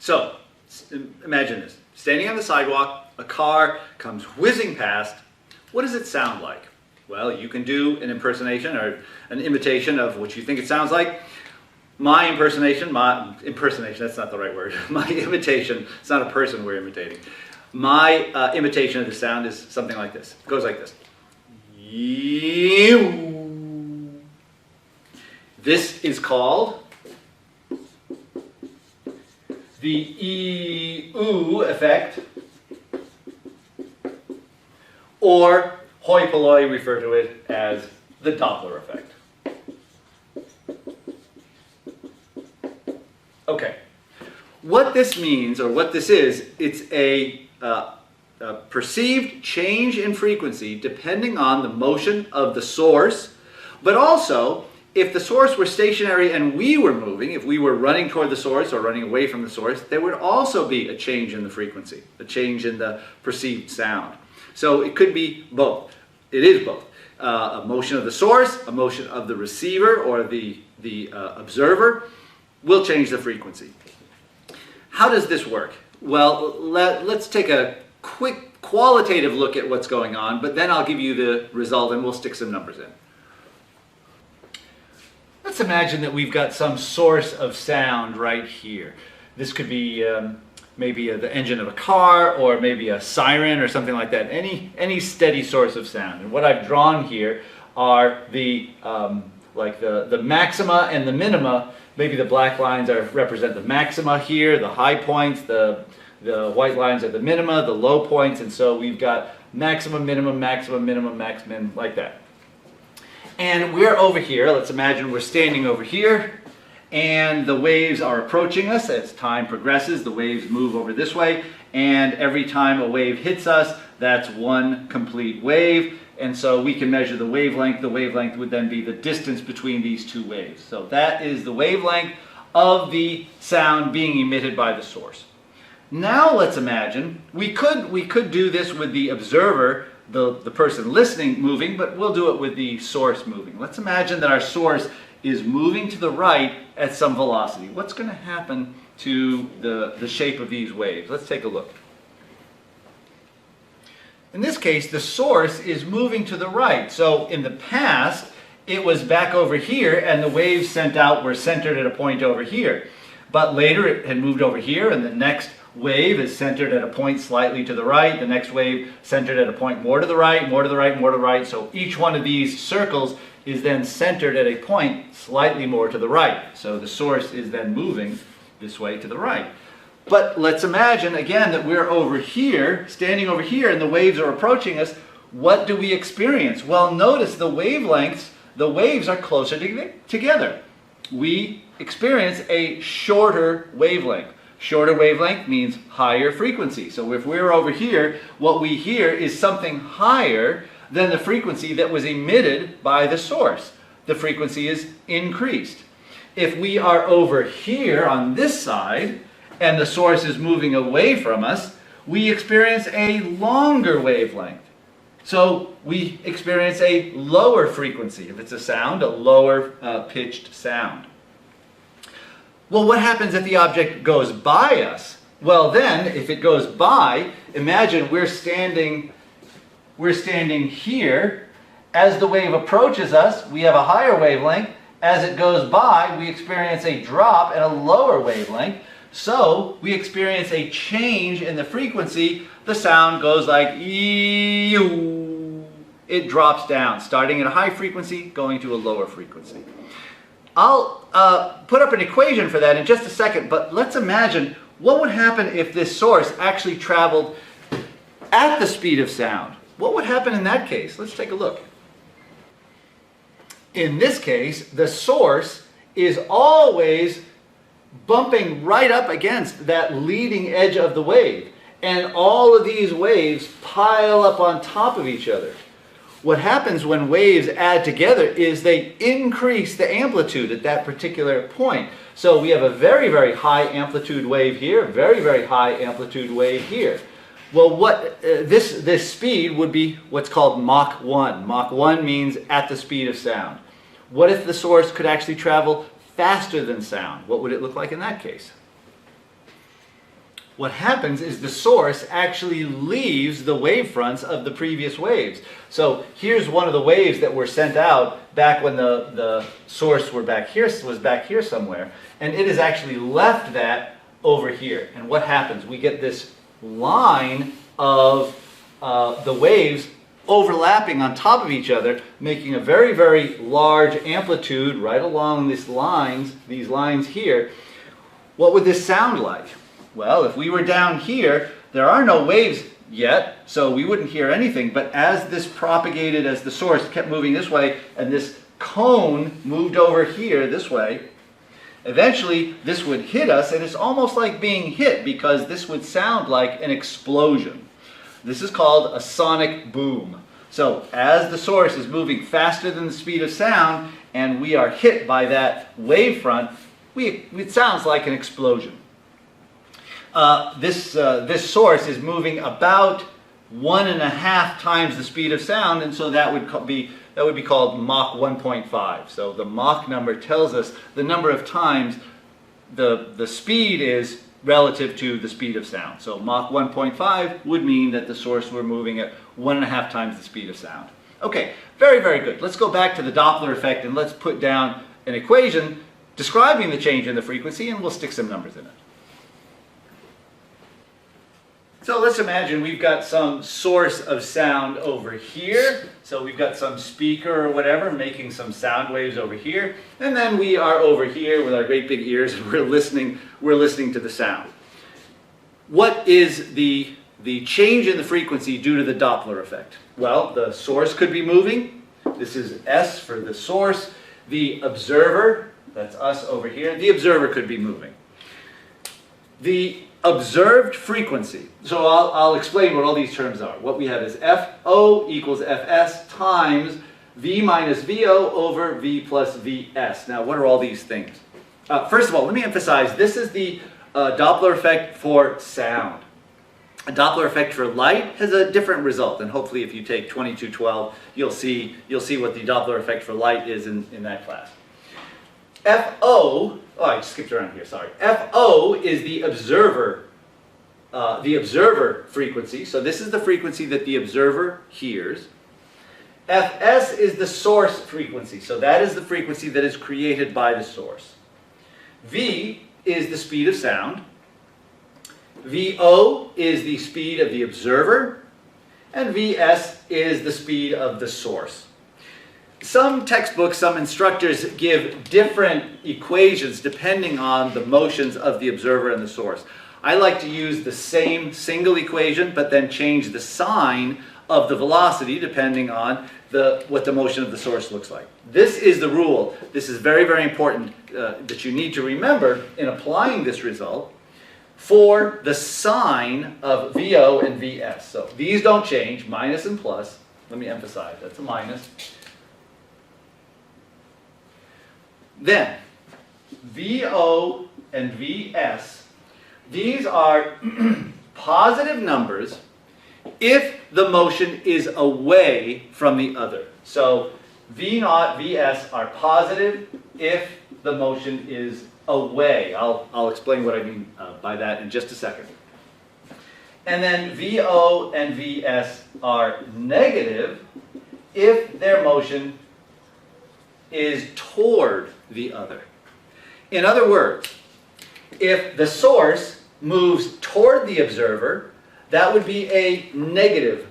So imagine this. Standing on the sidewalk, a car comes whizzing past. What does it sound like? Well, you can do an impersonation or an imitation of what you think it sounds like. My impersonation, that's not the right word. My imitation, it's not a person we're imitating. My imitation of the sound is something like this. It goes like this. This is called the ee-oo effect, or hoi polloi refer to it as the Doppler effect. Okay, what this means, or what this is, it's a perceived change in frequency depending on the motion of the source, but also if the source were stationary and we were moving, if we were running toward the source or running away from the source, there would also be a change in the frequency, a change in the perceived sound. So it could be both. It is both. A motion of the source, a motion of the receiver or the observer will change the frequency. How does this work? Well, let's take a quick qualitative look at what's going on, but then I'll give you the result and we'll stick some numbers in. Let's imagine that we've got some source of sound right here. This could be maybe the engine of a car, or maybe a siren or something like that. Any steady source of sound. And what I've drawn here are the maxima and the minima. Maybe the black lines represent the maxima here, the high points, the white lines are the minima, the low points, and so we've got maximum, minimum, maximum, minimum, max, min, like that. And we're over here. Let's imagine we're standing over here, and the waves are approaching us. As time progresses, the waves move over this way, and every time a wave hits us, that's one complete wave. And so we can measure the wavelength. The wavelength would then be the distance between these two waves. So that is the wavelength of the sound being emitted by the source. Now let's imagine, we could do this with the observer, the person listening, moving, but we'll do it with the source moving. Let's imagine that our source is moving to the right at some velocity. What's going to happen to the shape of these waves? Let's take a look. In this case, the source is moving to the right. So in the past, it was back over here, and the waves sent out were centered at a point over here. But later it had moved over here, and the next wave is centered at a point slightly to the right. The next wave centered at a point more to the right, more to the right, more to the right. So each one of these circles is then centered at a point slightly more to the right. So the source is then moving this way to the right. But let's imagine again that we're over here, standing over here, and the waves are approaching us. What do we experience? Well, notice the wavelengths, the waves are closer together. We experience a shorter wavelength. Shorter wavelength means higher frequency. So if we're over here, what we hear is something higher than the frequency that was emitted by the source. The frequency is increased. If we are over here on this side, and the source is moving away from us, we experience a longer wavelength. So we experience a lower frequency. If it's a sound, a lower pitched sound. Well, what happens if the object goes by us? Well then, if it goes by, imagine we're standing here. As the wave approaches us, we have a higher wavelength. As it goes by, we experience a drop and a lower wavelength. So we experience a change in the frequency. The sound goes like ee-oo. It drops down, starting at a high frequency, going to a lower frequency. I'll put up an equation for that in just a second, but let's imagine what would happen if this source actually traveled at the speed of sound. What would happen in that case? Let's take a look. In this case, the source is always bumping right up against that leading edge of the wave. And all of these waves pile up on top of each other. What happens when waves add together is they increase the amplitude at that particular point. So we have a very, very high amplitude wave here, very, very high amplitude wave here. Well, this speed would be what's called Mach 1. Mach 1 means at the speed of sound. What if the source could actually travel faster than sound? What would it look like in that case? what happens is the source actually leaves the wavefronts of the previous waves. So here's one of the waves that were sent out back when the source was back here somewhere, and it has actually left that over here. And what happens? We get this line of the waves overlapping on top of each other, making a very, very large amplitude right along these lines here. What would this sound like? Well, if we were down here, there are no waves yet, so we wouldn't hear anything. But as this propagated, as the source kept moving this way, and this cone moved over here this way, eventually this would hit us, and it's almost like being hit because this would sound like an explosion. This is called a sonic boom. So as the source is moving faster than the speed of sound, and we are hit by that wavefront, it sounds like an explosion. This source is moving about 1.5 times the speed of sound, and so that would be called Mach 1.5. So the Mach number tells us the number of times the speed is relative to the speed of sound. So Mach 1.5 would mean that the source were moving at 1.5 times the speed of sound. Okay, very, very good. Let's go back to the Doppler effect and let's put down an equation describing the change in the frequency, and we'll stick some numbers in it. So let's imagine we've got some source of sound over here. So we've got some speaker or whatever making some sound waves over here. And then we are over here with our great big ears and we're listening to the sound. What is the change in the frequency due to the Doppler effect? Well, the source could be moving. This is S for the source. The observer, that's us over here, the observer could be moving. The observed frequency. So I'll explain what all these terms are. What we have is FO equals Fs times V minus VO over V plus Vs. Now, what are all these things? First of all, let me emphasize, this is the Doppler effect for sound. A Doppler effect for light has a different result, and hopefully if you take 2212, you'll see what the Doppler effect for light is in that class. I skipped around here, sorry. FO is the observer frequency. So this is the frequency that the observer hears. Fs is the source frequency. So that is the frequency that is created by the source. V is the speed of sound. VO is the speed of the observer. And Vs is the speed of the source. Some textbooks, some instructors give different equations depending on the motions of the observer and the source. I like to use the same single equation, but then change the sign of the velocity depending on what the motion of the source looks like. This is the rule. This is very, very important that you need to remember in applying this result for the sign of VO and Vs. So these don't change, minus and plus. Let me emphasize, that's a minus. Then, VO and Vs, these are positive numbers if the motion is away from the other. So, V0, Vs are positive if the motion is away. I'll explain what I mean by that in just a second. And then VO and Vs are negative if their motion is toward the other. In other words, if the source moves toward the observer, that would be a negative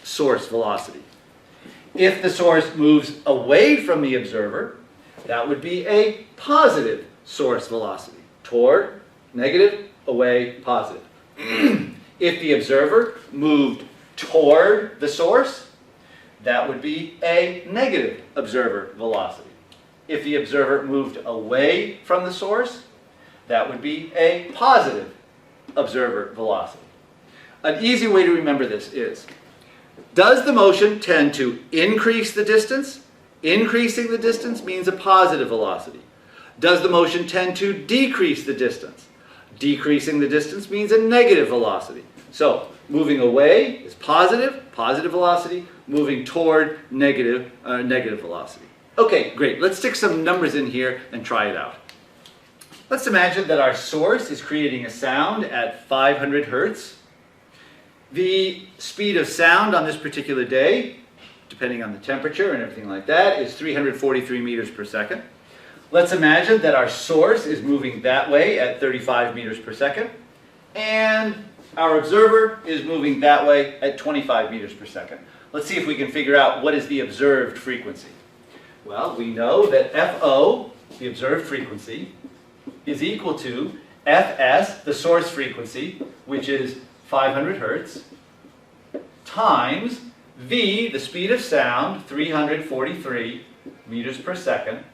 source velocity. If the source moves away from the observer, that would be a positive source velocity. Toward, negative, away, positive. If the observer moved toward the source, that would be a negative observer velocity. If the observer moved away from the source, that would be a positive observer velocity. An easy way to remember this is, does the motion tend to increase the distance? Increasing the distance means a positive velocity. Does the motion tend to decrease the distance? Decreasing the distance means a negative velocity. So, moving away is positive velocity. Moving toward, negative velocity. Okay, great. Let's stick some numbers in here and try it out. Let's imagine that our source is creating a sound at 500 hertz. The speed of sound on this particular day, depending on the temperature and everything like that, is 343 meters per second. Let's imagine that our source is moving that way at 35 meters per second, and our observer is moving that way at 25 meters per second. Let's see if we can figure out what is the observed frequency. Well, we know that FO, the observed frequency, is equal to Fs, the source frequency, which is 500 hertz, times V, the speed of sound, 343 meters per second,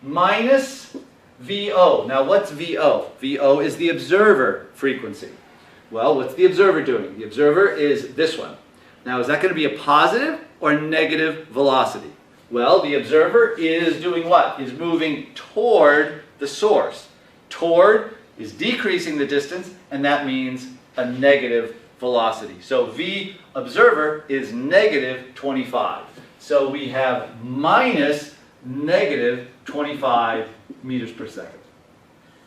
minus VO. Now what's VO? VO is the observer frequency. Well, what's the observer doing? The observer is this one. Now is that going to be a positive or negative velocity? Well, the observer is doing what? Is moving toward the source. Toward is decreasing the distance, and that means a negative velocity. So V observer is negative 25. So we have minus negative 25 meters per second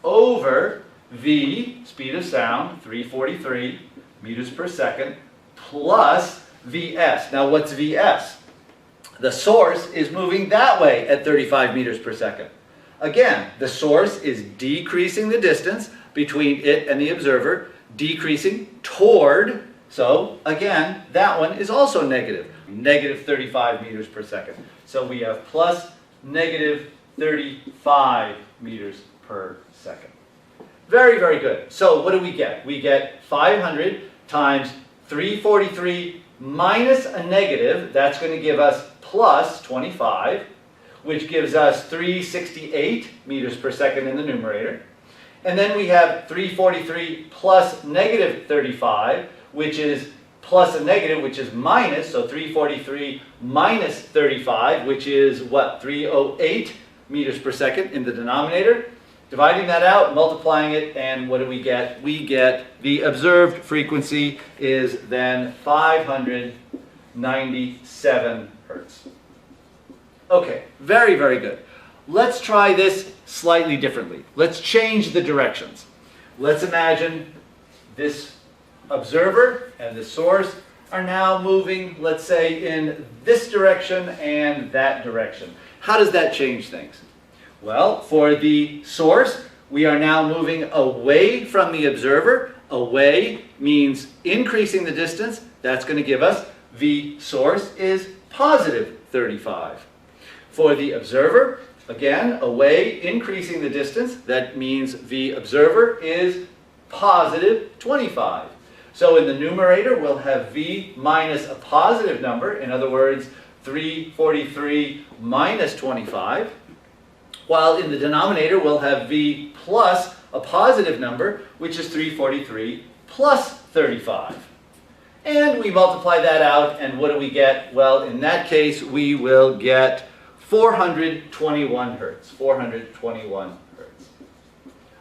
over V, speed of sound, 343 meters per second, plus Vs. Now what's Vs? The source is moving that way at 35 meters per second. Again, the source is decreasing the distance between it and the observer, decreasing toward, so again, that one is also negative, negative 35 meters per second. So we have plus negative 35 meters per second. Very, very good. So what do we get? We get 500 times 343 minus a negative, that's going to give us plus 25, which gives us 368 meters per second in the numerator. And then we have 343 plus negative 35, which is plus a negative, which is minus, so 343 minus 35, which is what, 308 meters per second in the denominator. Dividing that out, multiplying it, and what do we get? We get the observed frequency is then 597 hertz. Okay, very, very good. Let's try this slightly differently. Let's change the directions. Let's imagine this observer and the source are now moving, let's say, in this direction and that direction. How does that change things? Well, for the source, we are now moving away from the observer. Away means increasing the distance. That's going to give us V source is positive 35. For the observer, again, away, increasing the distance. That means V observer is positive 25. So in the numerator, we'll have V minus a positive number. In other words, 343 minus 25. While in the denominator, we'll have V plus a positive number, which is 343 plus 35. And we multiply that out, and what do we get? Well, in that case, we will get 421 hertz. 421 hertz.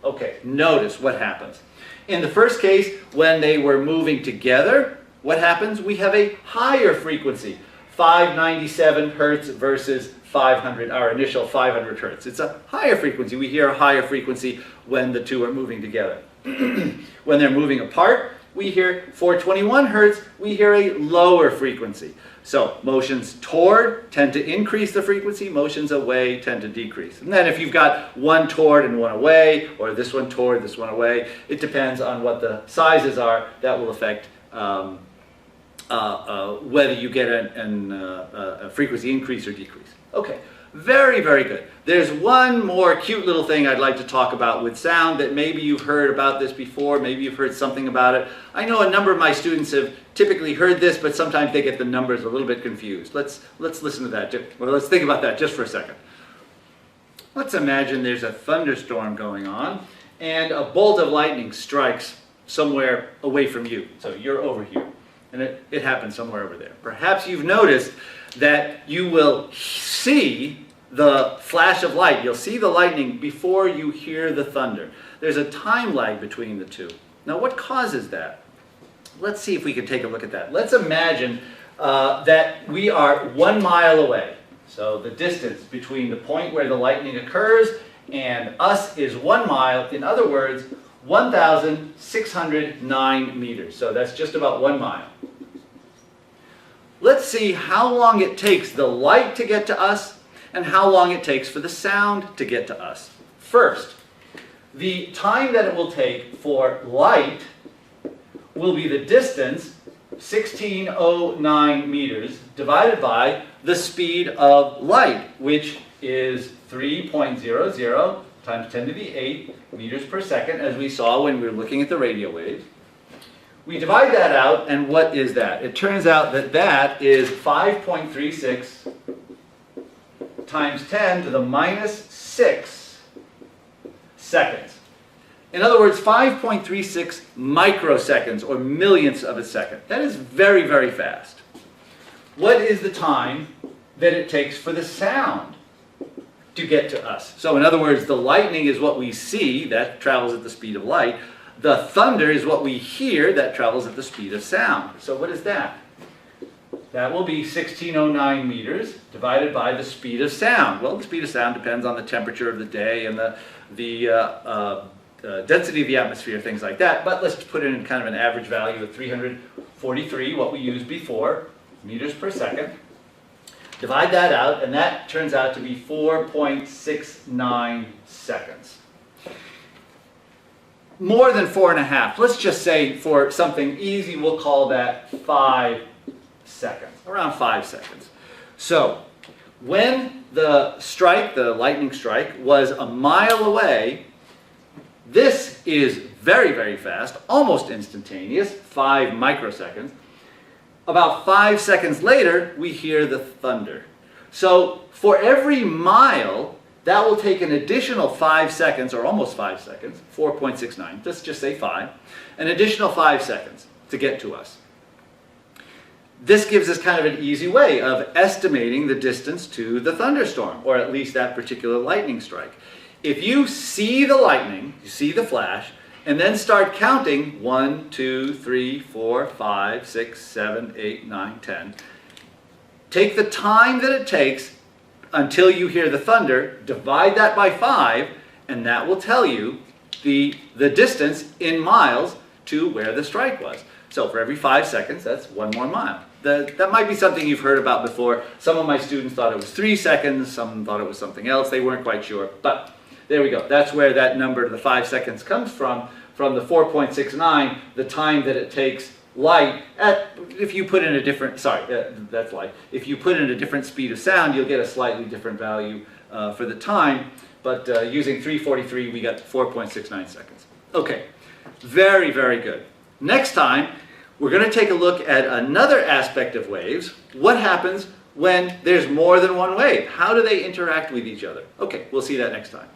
Okay, notice what happens. In the first case, when they were moving together, what happens? We have a higher frequency. 597 hertz versus 500, our initial 500 hertz. It's a higher frequency. We hear a higher frequency when the two are moving together. When they're moving apart, we hear 421 hertz, we hear a lower frequency. So motions toward tend to increase the frequency, motions away tend to decrease. And then if you've got one toward and one away, or this one toward, this one away, it depends on what the sizes are. That will affect whether you get a frequency increase or decrease. Okay, very, very good. There's one more cute little thing I'd like to talk about with sound that maybe you've heard about this before, maybe you've heard something about it. I know a number of my students have typically heard this, but sometimes they get the numbers a little bit confused. Let's listen to that, or let's think about that just for a second. Let's imagine there's a thunderstorm going on, and a bolt of lightning strikes somewhere away from you. So you're over here, and it happens somewhere over there. Perhaps you've noticed that you will see the flash of light. You'll see the lightning before you hear the thunder. There's a time lag between the two. Now, what causes that? Let's see if we can take a look at that. Let's imagine that we are 1 mile away. So the distance between the point where the lightning occurs and us is 1 mile. In other words, 1,609 meters. So that's just about 1 mile. Let's see how long it takes the light to get to us and how long it takes for the sound to get to us. First, the time that it will take for light will be the distance, 1609 meters, divided by the speed of light, which is 3.00 times 10 to the 8 meters per second, as we saw when we were looking at the radio waves. We divide that out, and what is that? It turns out that that is 5.36 times 10 to the minus 6 seconds. In other words, 5.36 microseconds, or millionths of a second. That is very, very fast. What is the time that it takes for the sound to get to us? So in other words, the lightning is what we see, that travels at the speed of light. The thunder is what we hear, that travels at the speed of sound. So what is that? That will be 1609 meters divided by the speed of sound. Well, the speed of sound depends on the temperature of the day and the density of the atmosphere, things like that. But let's put in kind of an average value of 343, what we used before, meters per second. Divide that out, and that turns out to be 4.69 seconds. More than 4.5. Let's just say for something easy, we'll call that 5 seconds, around 5 seconds. So when the strike, the lightning strike, was a mile away, this is very, very fast, almost instantaneous, 5 microseconds. About 5 seconds later, we hear the thunder. So for every mile, that will take an additional 5 seconds, or almost 5 seconds, 4.69, let's just say 5, an additional 5 seconds to get to us. This gives us kind of an easy way of estimating the distance to the thunderstorm, or at least that particular lightning strike. If you see the lightning, you see the flash, and then start counting 1, 2, 3, 4, 5, 6, 7, 8, 9, 10. Take the time that it takes until you hear the thunder, divide that by 5, and that will tell you the distance in miles to where the strike was. So for every 5 seconds, that's 1 more mile. That might be something you've heard about before. Some of my students thought it was 3 seconds, some thought it was something else, they weren't quite sure, but there we go. That's where that number, the 5 seconds, comes from the 4.69, the time that it takes light if you put in a different, that's light. If you put in a different speed of sound, you'll get a slightly different value for the time, but using 343, we got 4.69 seconds. Okay, very, very good. Next time, we're going to take a look at another aspect of waves. What happens when there's more than one wave? How do they interact with each other? Okay, we'll see that next time.